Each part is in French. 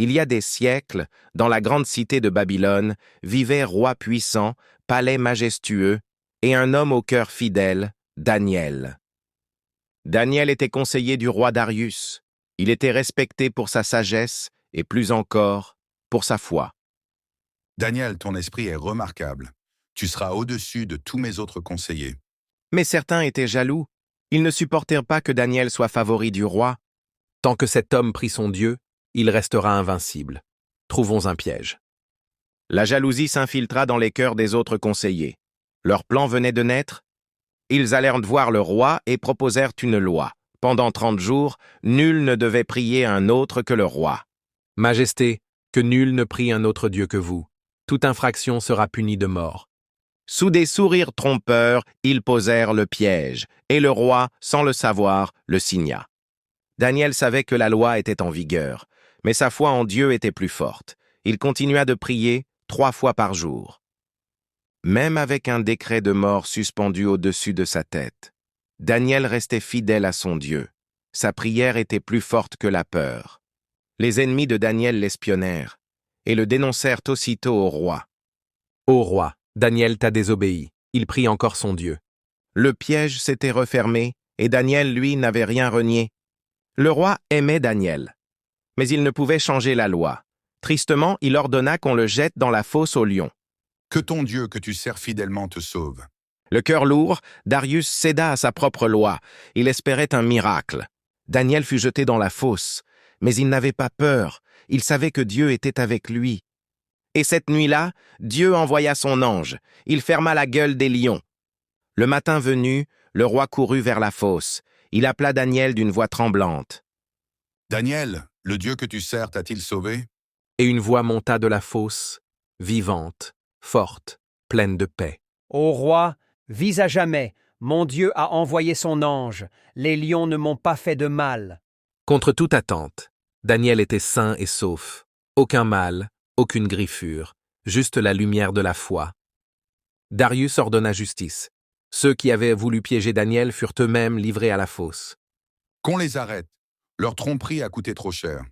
Il y a des siècles, dans la grande cité de Babylone, vivait roi puissant, palais majestueux, et un homme au cœur fidèle, Daniel. Daniel était conseiller du roi Darius. Il était respecté pour sa sagesse, et plus encore, pour sa foi. Daniel, ton esprit est remarquable. Tu seras au-dessus de tous mes autres conseillers. Mais certains étaient jaloux. Ils ne supportèrent pas que Daniel soit favori du roi. Tant que cet homme prie son Dieu, il restera invincible. Trouvons un piège. La jalousie s'infiltra dans les cœurs des autres conseillers. Leur plan venait de naître. Ils allèrent voir le roi et proposèrent une loi. Pendant 30 jours, nul ne devait prier un autre que le roi. Majesté, que nul ne prie un autre Dieu que vous. Toute infraction sera punie de mort. Sous des sourires trompeurs, ils posèrent le piège, et le roi, sans le savoir, le signa. Daniel savait que la loi était en vigueur, mais sa foi en Dieu était plus forte. Il continua de prier 3 fois par jour. Même avec un décret de mort suspendu au-dessus de sa tête, Daniel restait fidèle à son Dieu. Sa prière était plus forte que la peur. Les ennemis de Daniel l'espionnèrent et le dénoncèrent aussitôt au roi. « Ô roi, Daniel t'a désobéi. Il prie encore son Dieu. » Le piège s'était refermé et Daniel, lui, n'avait rien renié. Le roi aimait Daniel, mais il ne pouvait changer la loi. Tristement, il ordonna qu'on le jette dans la fosse aux lions. Que ton Dieu que tu sers fidèlement te sauve. Le cœur lourd, Darius céda à sa propre loi. Il espérait un miracle. Daniel fut jeté dans la fosse, mais il n'avait pas peur. Il savait que Dieu était avec lui. Et cette nuit-là, Dieu envoya son ange. Il ferma la gueule des lions. Le matin venu, le roi courut vers la fosse. Il appela Daniel d'une voix tremblante. « Daniel, le Dieu que tu sers t'a-t-il sauvé ?» Et une voix monta de la fosse, vivante, forte, pleine de paix. « Ô roi, vis à jamais, mon Dieu a envoyé son ange, les lions ne m'ont pas fait de mal. » Contre toute attente, Daniel était sain et sauf. Aucun mal, aucune griffure, juste la lumière de la foi. Darius ordonna justice. Ceux qui avaient voulu piéger Daniel furent eux-mêmes livrés à la fosse. Qu'on les arrête. Leur tromperie a coûté trop cher.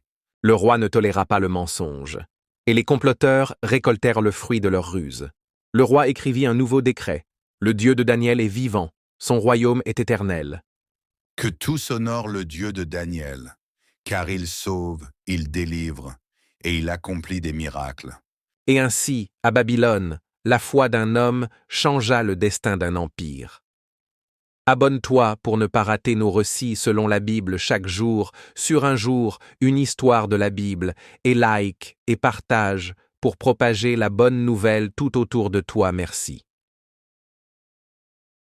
Le roi ne toléra pas le mensonge, et les comploteurs récoltèrent le fruit de leur ruse. Le roi écrivit un nouveau décret. Le Dieu de Daniel est vivant, son royaume est éternel. Que tous honorent le Dieu de Daniel, car il sauve, il délivre, et il accomplit des miracles. Et ainsi, à Babylone, la foi d'un homme changea le destin d'un empire. Abonne-toi pour ne pas rater nos récits selon la Bible chaque jour, sur un jour, une histoire de la Bible, et like et partage pour propager la bonne nouvelle tout autour de toi, merci.